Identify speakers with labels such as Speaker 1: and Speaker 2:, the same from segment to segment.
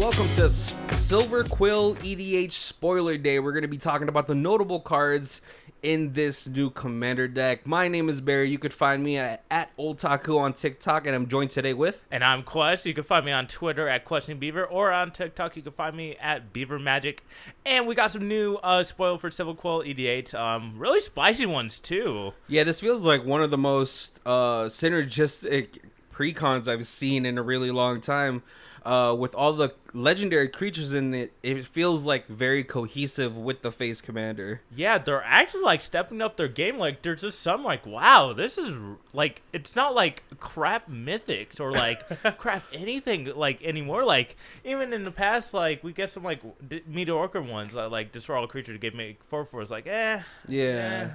Speaker 1: welcome to Silverquill EDH Spoiler Day. We're going to be talking about the notable cards in this new Commander deck. My name is Barry. You could find me at Oldtaku on TikTok, and I'm joined today with...
Speaker 2: And I'm Quest. You can find me on Twitter at QuestioningBeaver, or on TikTok you can find me at BeaverMagic. And we got some new spoil for Silverquill EDH. Really spicy ones too.
Speaker 1: Yeah, this feels like one of the most synergistic precons I've seen in a really long time. With all the legendary creatures in it, it feels like very cohesive with the face commander.
Speaker 2: Yeah, they're actually like stepping up their game. Like there's just some like, wow, this is like, it's not like crap mythics or like crap anything like anymore. Like even in the past, like we get some like mediocre ones like destroy all creatures to get make 4/4. It's like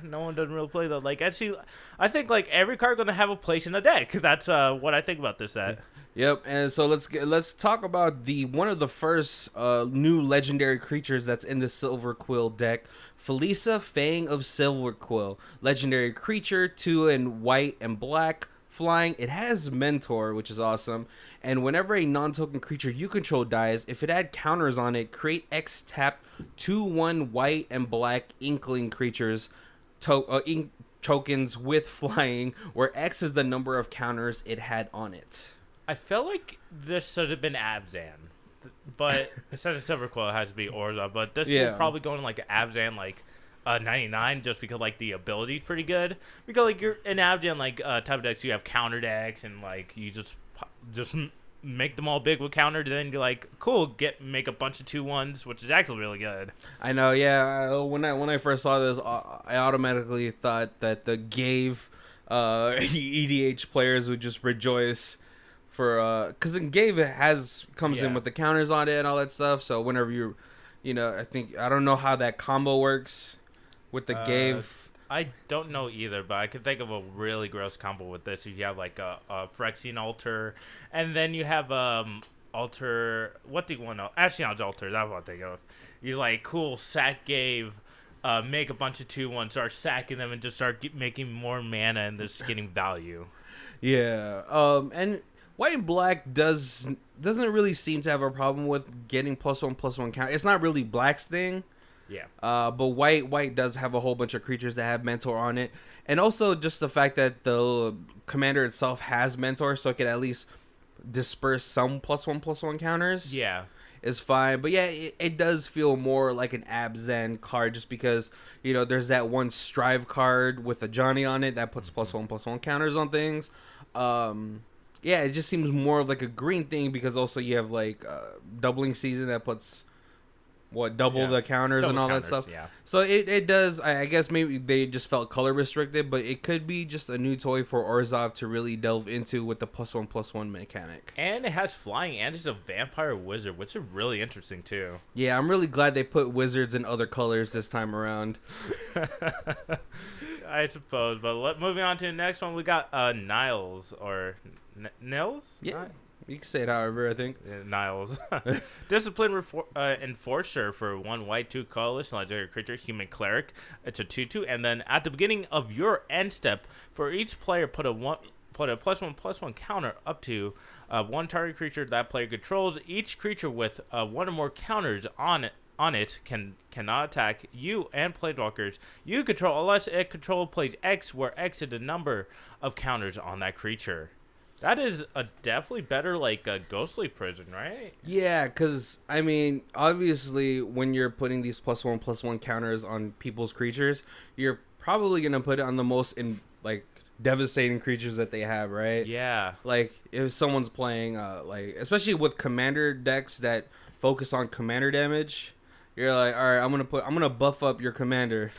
Speaker 2: no one doesn't really play that. Like actually, I think like every card gonna have a place in the deck. That's what I think about this set.
Speaker 1: Yep, and so let's talk about the one of the first new legendary creatures that's in the Silverquill deck, Felisa, Fang of Silverquill. Legendary creature, 2 in white and black, flying. It has Mentor, which is awesome. And whenever a non-token creature you control dies, if it had counters on it, create X tap 2/1 white and black Inkling creatures, tokens with flying, where X is the number of counters it had on it.
Speaker 2: I felt like this should have been Abzan, but instead of Silverquill, it has to be Orza. But this will probably go in like Abzan, like 99, just because like the ability is pretty good. Because like you're in Abzan, like type of decks, you have counter decks, and like you just make them all big with counter. Then you're like, cool, make a bunch of 2/1s, which is actually really good.
Speaker 1: I know, yeah. When I first saw this, I automatically thought that the Gave EDH players would just rejoice. Because in Gave it comes in with the counters on it and all that stuff. So whenever I don't know how that combo works with the Gave.
Speaker 2: I don't know either, but I can think of a really gross combo with this. You have like a Phyrexian Altar, and then you have Altar. What do you want to? Ashnod's Altar. That's what I'm thinking of. You like cool sack Gave. Make a bunch of 2/1, start sacking them, and just start making more mana and just getting value.
Speaker 1: Yeah. And White and Black doesn't really seem to have a problem with getting +1/+1 count. It's not really Black's thing.
Speaker 2: Yeah.
Speaker 1: But White does have a whole bunch of creatures that have Mentor on it. And also just the fact that the commander itself has Mentor, so it could at least disperse some +1/+1 counters.
Speaker 2: Yeah.
Speaker 1: Is fine. But yeah, it does feel more like an Abzan card just because, there's that one Strive card with a Johnny on it that puts +1/+1 counters on things. Yeah, it just seems more of like a green thing because also you have like doubling season that puts double the counters and all that stuff.
Speaker 2: Yeah.
Speaker 1: So it does. I guess maybe they just felt color restricted, but it could be just a new toy for Orzhov to really delve into with the +1/+1 mechanic.
Speaker 2: And it has flying and it's a vampire wizard, which is really interesting too.
Speaker 1: Yeah, I'm really glad they put wizards in other colors this time around.
Speaker 2: I suppose, but moving on to the next one, we got Nils or Nils?
Speaker 1: Yeah, you can say it however, I think.
Speaker 2: Nils. Discipline Enforcer for 1 white, 2 colorless, legendary creature, human cleric. It's a 2/2, and then at the beginning of your end step, for each player, put a +1/+1 counter up to one target creature that player controls. Each creature with 1 or more counters on it cannot attack you and planeswalkers you control unless it plays X, where X is the number of counters on that creature. That is definitely better like a Ghostly Prison, right?
Speaker 1: Yeah, because, obviously, when you're putting these +1/+1 counters on people's creatures, you're probably going to put it on the most, devastating creatures that they have, right?
Speaker 2: Yeah.
Speaker 1: Like, if someone's playing, especially with commander decks that focus on commander damage, you're like, all right, I'm gonna buff up your commander,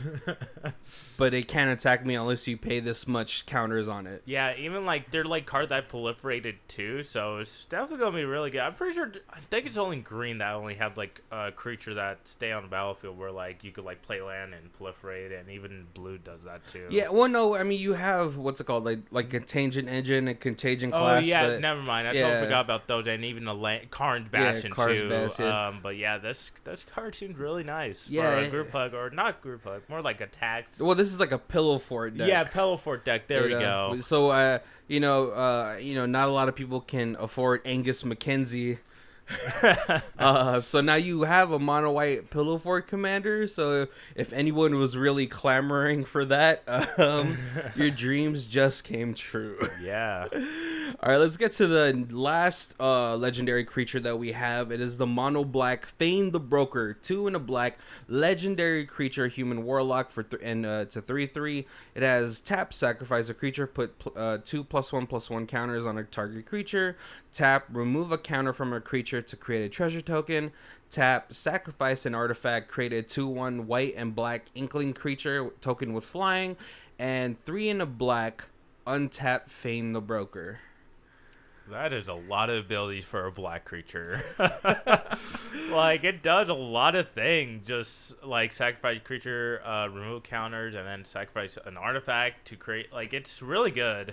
Speaker 1: but it can't attack me unless you pay this much counters on it.
Speaker 2: Yeah, even like they're like card that proliferated too, so it's definitely gonna be really good. I'm pretty sure, I think it's only green that only have like a creature that stay on the battlefield where like you could like play land and proliferate, and even blue does that too.
Speaker 1: Yeah, well, no, you have what's it called, like Contagion Engine and Contagion Class.
Speaker 2: Oh yeah, never mind. I totally forgot about those, and even the Karn's Bastion too.
Speaker 1: Bastion.
Speaker 2: But yeah, this card seems really nice for
Speaker 1: a
Speaker 2: group hug, or not group hug, more like attacks.
Speaker 1: Well, this is like a Pillow Fort deck.
Speaker 2: Yeah, Pillow Fort deck. There we go.
Speaker 1: So not a lot of people can afford Angus McKenzie So now you have a mono white pillow fort commander. So if anyone was really clamoring for that, your dreams just came true.
Speaker 2: Yeah.
Speaker 1: All right, let's get to the last legendary creature that we have. It is the mono black Fane the Broker, 2 and a black legendary creature, human warlock for it's a 3/3. It has tap, sacrifice a creature, put 2 +1/+1 counters on a target creature. Tap, remove a counter from a creature to create a treasure token. Tap, sacrifice an artifact, create a 2/1 white and black inkling creature token with flying, and 3 and a black untap Fane the Broker.
Speaker 2: That is a lot of abilities for a black creature. Like, it does a lot of things. Just, like, sacrifice creature, remove counters, and then sacrifice an artifact to create... Like, it's really good.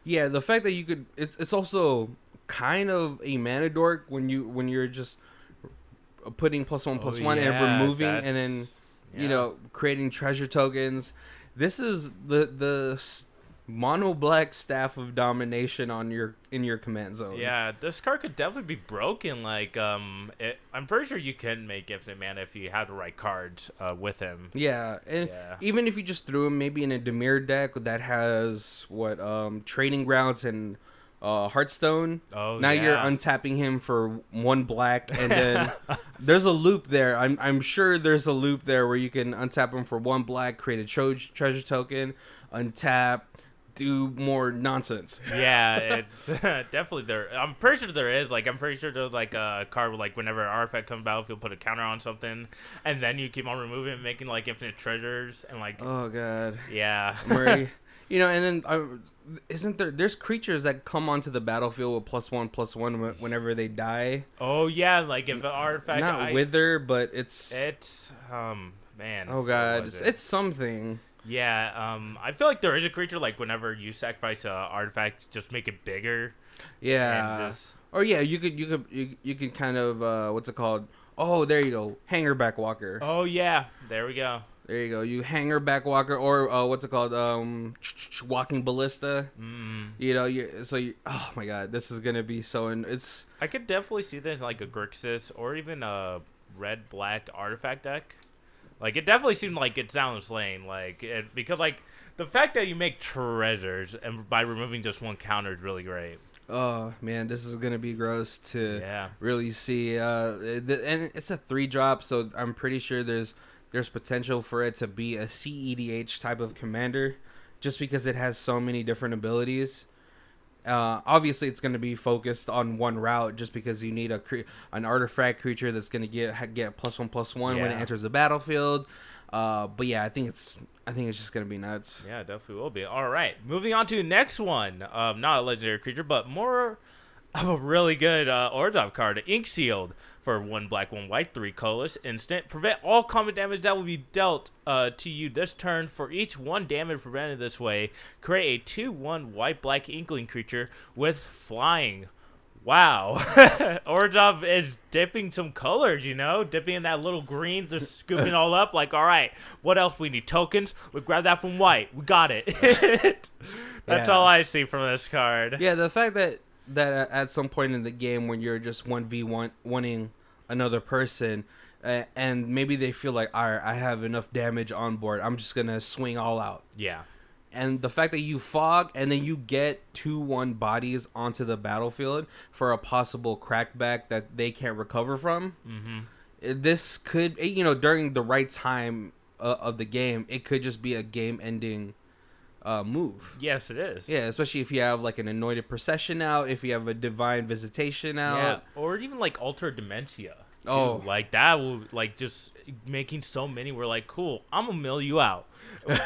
Speaker 1: Yeah, the fact that you could... It's also kind of a mana dork when you're just putting +1/+1 and removing and then, creating treasure tokens. This is the mono black Staff of Domination in your command zone.
Speaker 2: Yeah, this card could definitely be broken. Like, I'm pretty sure you can make infinite mana if you have the right cards with him.
Speaker 1: Yeah, and even if you just threw him maybe in a Dimir deck that has Training Grounds and Hearthstone. Now you're untapping him for 1 black, and then there's a loop there. I'm sure there's a loop there where you can untap him for 1 black, create a treasure token, untap, do more nonsense.
Speaker 2: Yeah, it's definitely there. I'm pretty sure there is. Like, I'm pretty sure there's like a card where, like, whenever an artifact comes battlefield, put a counter on something, and then you keep on removing and making like infinite treasures and like.
Speaker 1: Oh god.
Speaker 2: Yeah.
Speaker 1: And then isn't there's creatures that come onto the battlefield with +1/+1 whenever they die.
Speaker 2: Oh yeah, like if an artifact
Speaker 1: not wither, but it's
Speaker 2: man.
Speaker 1: Oh god, it's something.
Speaker 2: Yeah, I feel like there is a creature like whenever you sacrifice an artifact, just make it bigger.
Speaker 1: Yeah. Or yeah, you could kind of what's it called? Oh, there you go, Hanger Backwalker.
Speaker 2: Oh yeah, there we go.
Speaker 1: There you go. You Hanger Backwalker, or what's it called? Walking Ballista. Oh my god, this is gonna be so. It's.
Speaker 2: I could definitely see this like a Grixis or even a red black artifact deck. Like, it definitely seemed like it sounds lame, like because like the fact that you make treasures and by removing just 1 counter is really great.
Speaker 1: Oh man, this is gonna be gross to really see. And it's a 3-drop, so I'm pretty sure there's potential for it to be a CEDH type of commander, just because it has so many different abilities. Obviously, it's going to be focused on one route, just because you need an artifact creature that's going to get +1/+1 when it enters the battlefield. But yeah, I think it's just going to be nuts.
Speaker 2: Yeah, definitely will be. All right, moving on to the next one. Not a legendary creature, but more of a really good Orzhov card, Ink Shield. For 1 black, 1 white, 3 colorless, instant. Prevent all combat damage that will be dealt to you this turn. For each 1 damage prevented this way, create a 2/1 white black inkling creature with flying. Wow. Orzhov is dipping some colors, dipping in that little green, just scooping it all up. Like, all right, what else we need? Tokens? We'll grab that from white. We got it. That's all I see from this card.
Speaker 1: Yeah, the fact that at some point in the game when you're just 1v1ing another person, and maybe they feel like, all right, I have enough damage on board, I'm just gonna swing all out.
Speaker 2: Yeah.
Speaker 1: And the fact that you fog and then you get 2/1 bodies onto the battlefield for a possible crackback that they can't recover from. This could, during the right time of the game, it could just be a game-ending move.
Speaker 2: Yes, it is.
Speaker 1: Yeah, especially if you have like an Anointed Procession out, if you have a Divine Visitation out. Yeah,
Speaker 2: or even like Alter Dementia. Too.
Speaker 1: Oh,
Speaker 2: like that will like just making so many. We're like, cool, I'm gonna mill you out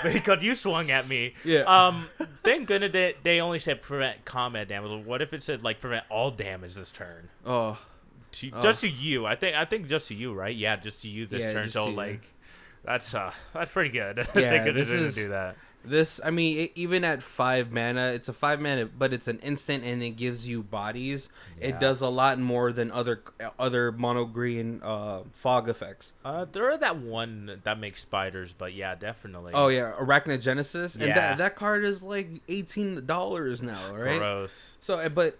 Speaker 2: because you swung at me.
Speaker 1: Yeah.
Speaker 2: Thank goodness they only said prevent combat damage. What if it said like prevent all damage this turn?
Speaker 1: Oh,
Speaker 2: just to you. I think just to you, right? Yeah, just to you this turn. So like, that's pretty good.
Speaker 1: Yeah,
Speaker 2: Thank goodness they didn't do that.
Speaker 1: This, I mean, even at 5 mana, it's a 5 mana, but it's an instant and it gives you bodies. Yeah. It does a lot more than other mono green fog effects.
Speaker 2: There are that one that makes spiders, but yeah, definitely.
Speaker 1: Oh yeah, Arachnogenesis, and that card is like $18 now, right?
Speaker 2: Gross.
Speaker 1: So, but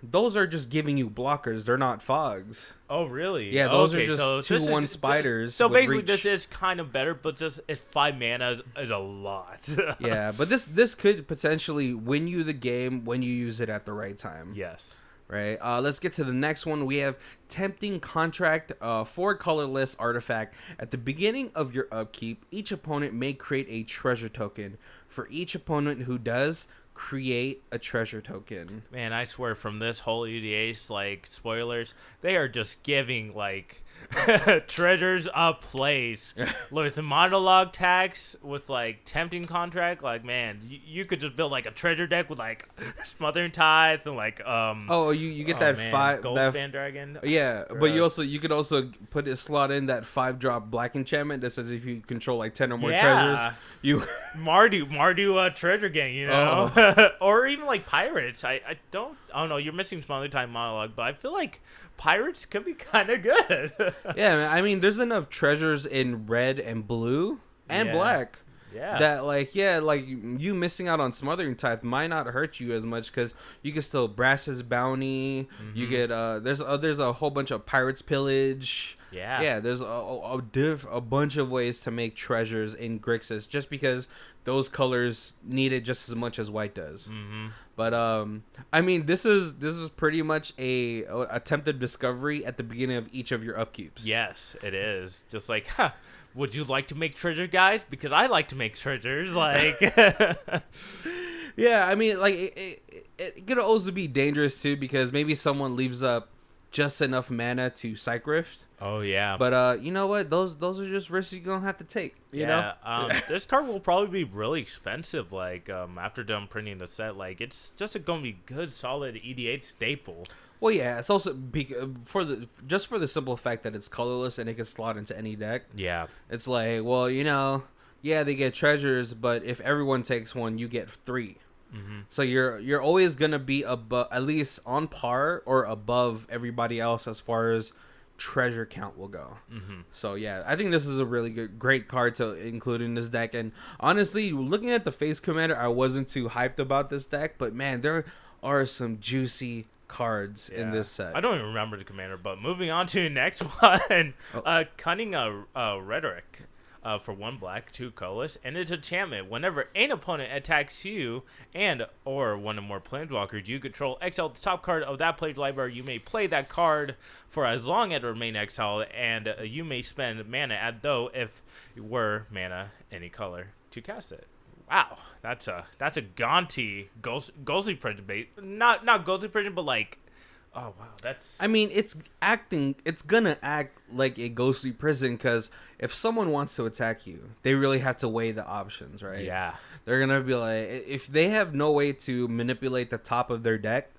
Speaker 1: those are just giving you blockers. They're not fogs.
Speaker 2: Oh, really?
Speaker 1: Yeah, those are
Speaker 2: Okay,
Speaker 1: just
Speaker 2: so
Speaker 1: 2/1 spiders.
Speaker 2: So
Speaker 1: with
Speaker 2: basically,
Speaker 1: reach.
Speaker 2: this is kind of better, but just 5 mana is a lot.
Speaker 1: Yeah, but this could potentially win you the game when you use it at the right time.
Speaker 2: Yes.
Speaker 1: Right. Let's get to the next one. We have Tempting Contract, 4 colorless artifact. At the beginning of your upkeep, each opponent may create a treasure token. For each opponent who does, create a treasure token.
Speaker 2: Man, I swear from this whole EDH, like, spoilers, they are just giving, like, treasures a place. With monologue tags, with, like, Tempting Contract, like, man, you could just build, like, a treasure deck with, like, Smothering Tithe and, like,
Speaker 1: you get that
Speaker 2: man,
Speaker 1: 5
Speaker 2: Goldspan Dragon.
Speaker 1: Yeah, but
Speaker 2: Gross.
Speaker 1: you could also put a slot in that 5-drop black enchantment that says if you control like 10 or more
Speaker 2: Yeah.
Speaker 1: treasures, you
Speaker 2: Mardu treasure gang, you know? Or even like pirates. I don't know, you're missing Smothering Tithe monologue, but I feel like pirates could be kind of good.
Speaker 1: Yeah, man, I mean, there's enough treasures in red and blue and
Speaker 2: Yeah.
Speaker 1: black.
Speaker 2: Yeah.
Speaker 1: That like you missing out on Smothering Tithe might not hurt you as much because you can still Brass's Bounty. You get there's a whole bunch of Pirates Pillage.
Speaker 2: Yeah.
Speaker 1: There's a bunch of ways to make treasures in Grixis just because those colors need it just as much as white does. But I mean, this is pretty much a attempted discovery at the beginning of each of your upkeeps.
Speaker 2: Yes, it is. Just like, would you like to make treasure, guys? Because I like to make treasures. Like,
Speaker 1: Yeah, I mean, like it could also be dangerous too because maybe someone leaves up just enough mana to Psych Rift.
Speaker 2: oh yeah.
Speaker 1: But you know what? Those are just risks you're gonna have to take. You know?
Speaker 2: This card will probably be really expensive. Like, after done printing the set, like it's just gonna be good, solid EDH staple.
Speaker 1: Well, yeah, it's also for the simple fact that it's colorless and it can slot into any deck.
Speaker 2: Yeah.
Speaker 1: It's like, well, you know, yeah, they get treasures, but if everyone takes one, you get 3. So you're always gonna be at least on par or above everybody else as far as treasure count will go. So yeah, I think this is a really great card to include in this deck. And honestly, looking at the face commander, I wasn't too hyped about this deck, but man, there are some juicy cards in this set.
Speaker 2: I don't even remember the commander, but moving on to the next one. Cunningham Rhetoric. For 1 black, 2 colorless, and its enchantment. Whenever an opponent attacks you and or one or more planeswalkers you control, exile the top card of that player's library. You may play that card for as long as it remains exiled, and you may spend mana at though if you were mana any color to cast it. Wow, that's a Gonti ghostly prison bait. Not ghostly prison, but like. Oh wow, that's.
Speaker 1: I mean, it's gonna act like a ghostly prison because if someone wants to attack you, they really have to weigh the options, right?
Speaker 2: Yeah.
Speaker 1: They're gonna be like, if they have no way to manipulate the top of their deck,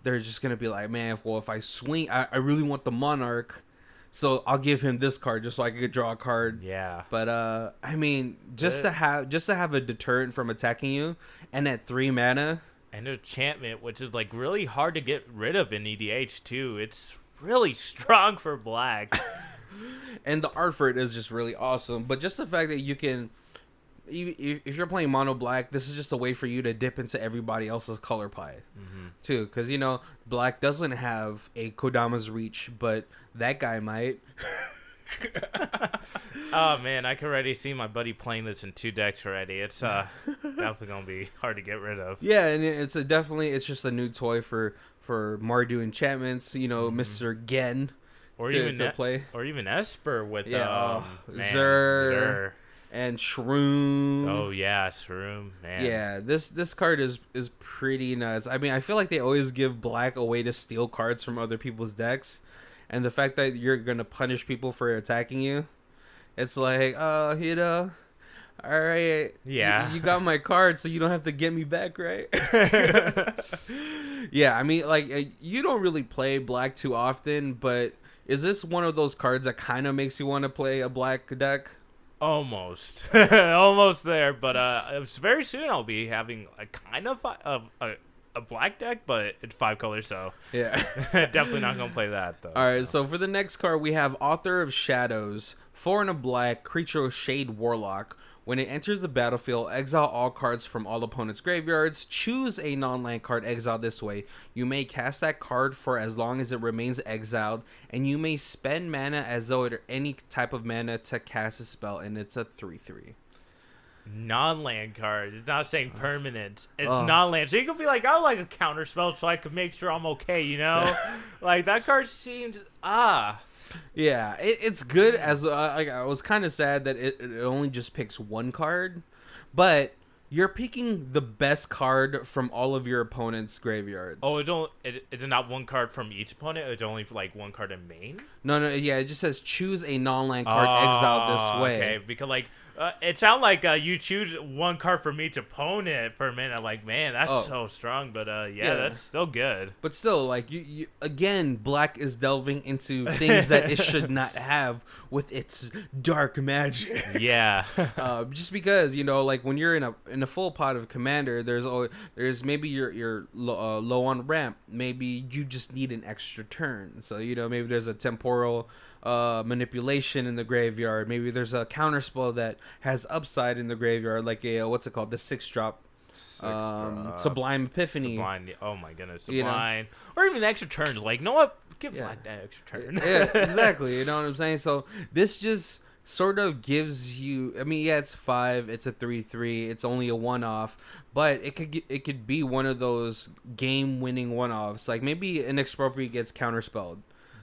Speaker 1: they're just gonna be like, man, well, if I swing, I really want the Monarch, so I'll give him this card just so I could draw a card.
Speaker 2: Yeah.
Speaker 1: But I mean, just to have a deterrent from attacking you, and at 3 mana.
Speaker 2: And enchantment, which is like really hard to get rid of in EDH too. It's really strong for black.
Speaker 1: And the art for it is just really awesome. But just the fact that you can, if you're playing mono black, this is just a way for you to dip into everybody else's color pie, too. Because, you know, black doesn't have a Kodama's Reach, but that guy might.
Speaker 2: Oh man, I can already see my buddy playing this in 2 decks already. It's definitely gonna be hard to get rid of.
Speaker 1: Yeah, and it's just a new toy for Mardu enchantments. You know, Mr. Gen,
Speaker 2: or
Speaker 1: to play,
Speaker 2: or even Esper with
Speaker 1: Zur and Shroom.
Speaker 2: Oh yeah, Shroom, man.
Speaker 1: Yeah, this card is pretty nuts. I mean, I feel like they always give black a way to steal cards from other people's decks. And the fact that you're going to punish people for attacking you, it's like, you know, all right.
Speaker 2: Yeah.
Speaker 1: You got my card, so you don't have to get me back, right? Yeah, I mean, like, you don't really play black too often, but is this one of those cards that kind of makes you want to play a black deck?
Speaker 2: Almost. Almost there. But it's very soon I'll be having a kind of a black deck, but it's 5 colors, so
Speaker 1: yeah.
Speaker 2: Definitely not gonna play that though.
Speaker 1: All right, so for the next card we have Author of Shadows, 4 and a black, creature Shade Warlock. When it enters the battlefield, exile all cards from all opponents' graveyards. Choose a non-land card exiled this way. You may cast that card for as long as it remains exiled, and you may spend mana as though it are any type of mana to cast a spell, and it's a 3/3.
Speaker 2: Non-land card. It's not saying permanent. It's non-land. So you could be like, I would like a counter spell so I could make sure I'm okay, you know? Like, that card seemed,
Speaker 1: Yeah, it's good. As I was kind of sad that it only just picks one card, but you're picking the best card from all of your opponent's graveyards.
Speaker 2: Oh, is it not one card from each opponent? It's only for like one card in main?
Speaker 1: No, yeah, it just says choose a non-land card exiled this way.
Speaker 2: Okay, because like it sounds like you choose one card from each opponent for a minute. I'm like, man, that's so strong, but yeah, that's still good.
Speaker 1: But still, like you again, Black is delving into things that it should not have with its dark magic.
Speaker 2: Yeah.
Speaker 1: Just because, you know, like when you're in a full pot of Commander, there's maybe you're low on ramp, maybe you just need an extra turn. So, you know, maybe there's a temporal manipulation in the graveyard. Maybe there's a counterspell that has upside in the graveyard, like a what's it called, the 6-drop Sublime Epiphany.
Speaker 2: Sublime, oh my goodness, Sublime, you know? Or even extra turns. Like, know what? Give Black that extra turn.
Speaker 1: Yeah, exactly. You know what I'm saying? So this just sort of gives you. I mean, yeah, it's 5. It's a 3/3. It's only a one-off, but it could be one of those game-winning one-offs. Like maybe an Expropriate gets counterspelled,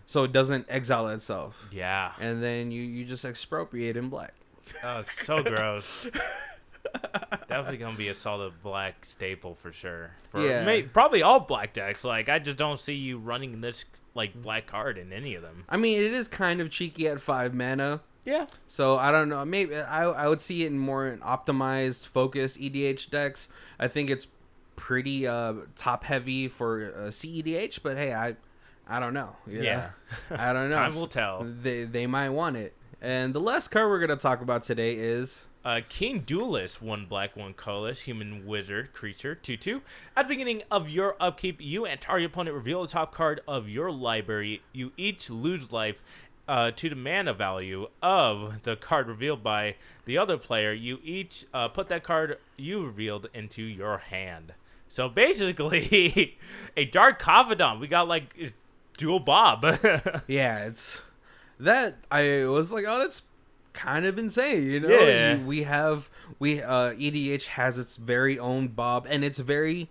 Speaker 1: so it doesn't exile itself.
Speaker 2: Yeah.
Speaker 1: And then you just expropriate in Black.
Speaker 2: Oh, it's so gross. Definitely gonna be a solid Black staple for sure. Probably all Black decks. Like, I just don't see you running this like Black card in any of them.
Speaker 1: I mean, it is kind of cheeky at 5 mana.
Speaker 2: Yeah.
Speaker 1: So I don't know. Maybe I would see it in more optimized, focused EDH decks. I think it's pretty top heavy for CEDH, but hey, I don't know. You know? I don't know.
Speaker 2: Time will tell.
Speaker 1: They might want it. And the last card we're gonna talk about today is
Speaker 2: King Duelist, 1 black, 1 colorless, human wizard creature, 2/2. At the beginning of your upkeep, you and target opponent reveal the top card of your library. You each lose life to the mana value of the card revealed by the other player. You each put that card you revealed into your hand. So basically, a Dark Confidant. We got like dual Bob.
Speaker 1: Yeah, it's that I was like, oh, that's kind of insane, you know.
Speaker 2: Yeah.
Speaker 1: EDH has its very own Bob, and it's very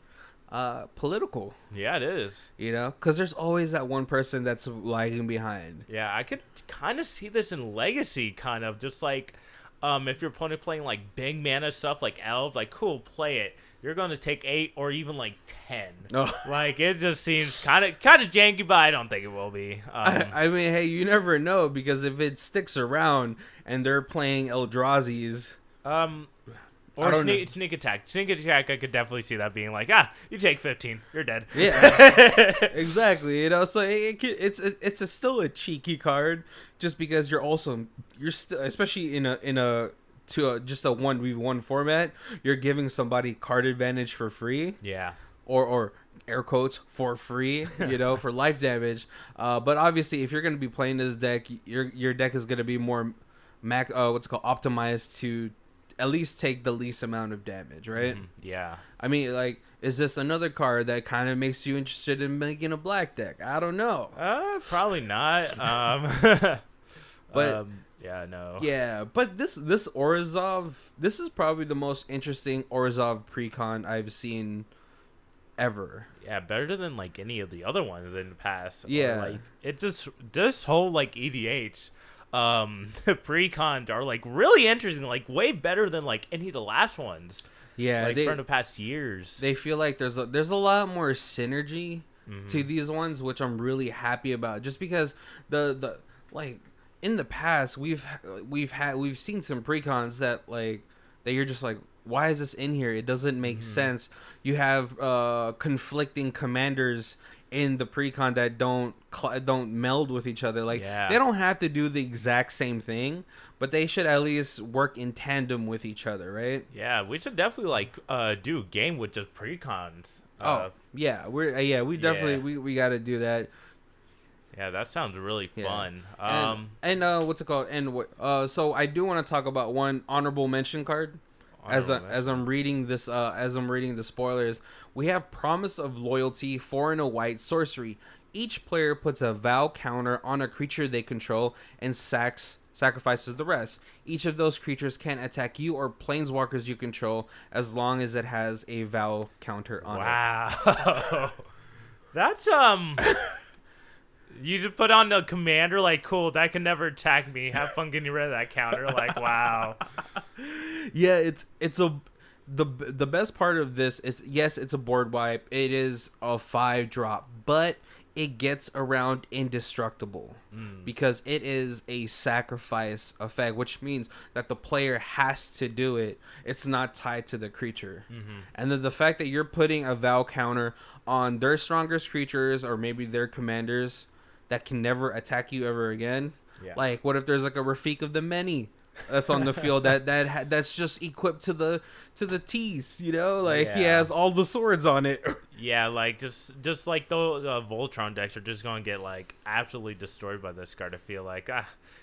Speaker 1: political.
Speaker 2: Yeah, it is.
Speaker 1: You know, because there's always that one person that's lagging behind.
Speaker 2: Yeah, I could kind of see this in Legacy, kind of just like if your opponent playing like big mana stuff like elves, like cool, play it. You're gonna take 8 or even like 10. Oh. Like, it just seems kind of janky, but I don't think it will be.
Speaker 1: I mean, hey, you never know, because if it sticks around and they're playing Eldrazi's,
Speaker 2: or sneak attack. Sneak attack, I could definitely see that being like, you take 15, you're dead.
Speaker 1: Yeah, exactly. You know, so it's still a cheeky card, just because you're still, especially in a just a 1v1 format, you're giving somebody card advantage for free.
Speaker 2: Yeah.
Speaker 1: Or air quotes for free, you know, for life damage. But obviously, if you're going to be playing this deck, your deck is going to be more optimized to at least take the least amount of damage, right?
Speaker 2: Yeah.
Speaker 1: I mean, like, is this another card that kind of makes you interested in making a Black deck? I don't know.
Speaker 2: Probably not.
Speaker 1: But
Speaker 2: yeah, no.
Speaker 1: Yeah, but this Orzhov, this is probably the most interesting Orzhov precon I've seen ever.
Speaker 2: Yeah, better than like any of the other ones in the past.
Speaker 1: Yeah.
Speaker 2: Like, it just, this whole like EDH precons are like really interesting, like way better than like any of the last ones.
Speaker 1: Yeah,
Speaker 2: like from the past years. They
Speaker 1: feel like there's a lot more synergy to these ones, which I'm really happy about. Just because the like in the past we've seen some precons that you're just like, why is this in here? It doesn't make sense. You have conflicting commanders in the precon that don't meld with each other. Like, they don't have to do the exact same thing, but they should at least work in tandem with each other, right?
Speaker 2: Yeah, we should definitely like do a game with just precons.
Speaker 1: We definitely we got to do that.
Speaker 2: Yeah, that sounds really
Speaker 1: Yeah.
Speaker 2: fun.
Speaker 1: What's it called? So I do want to talk about one honorable mention card. As I'm reading this, as I'm reading the spoilers, we have Promise of Loyalty, 4 and a white sorcery. Each player puts a vow counter on a creature they control and sacrifices the rest. Each of those creatures can attack you or planeswalkers you control as long as it has a vow counter on it.
Speaker 2: Wow. That's you just put on the commander like, cool, that can never attack me. Have fun getting rid of that counter. Like, wow.
Speaker 1: Yeah, the best part of this is, yes, it's a board wipe. It is a 5-drop, but it gets around indestructible because it is a sacrifice effect, which means that the player has to do it. It's not tied to the creature. And then the fact that you're putting a vow counter on their strongest creatures or maybe their commanders that can never attack you ever again.
Speaker 2: Yeah.
Speaker 1: Like, what if there's like a Rafik of the Many that's on the field that's just equipped to the teeth, you know, like he has all the swords on it.
Speaker 2: Yeah, like just like those Voltron decks are just gonna get like absolutely destroyed by this card. I feel like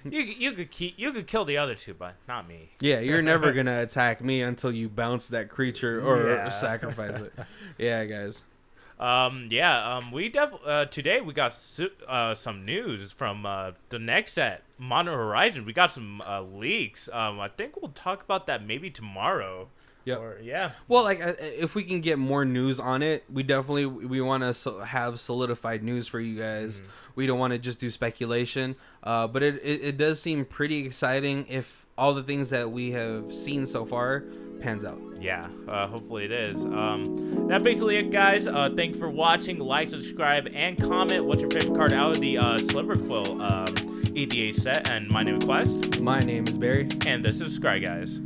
Speaker 2: you could kill the other two, but not me.
Speaker 1: Yeah, you're never gonna attack me until you bounce that creature or sacrifice it. Yeah, guys.
Speaker 2: We today we got some news from the next set, Modern Horizon. We got some leaks. I think we'll talk about that maybe tomorrow.
Speaker 1: Yeah. Well, like if we can get more news on it, we want to have solidified news for you guys. We don't want to just do speculation. But it does seem pretty exciting if all the things that we have seen so far pans out.
Speaker 2: Yeah, hopefully it is. That's basically it, guys. Thanks for watching. Like, subscribe, and comment what's your favorite card out of the Silverquill EDH set. And my name is Quest.
Speaker 1: My name is Barry.
Speaker 2: And this is Scry, guys.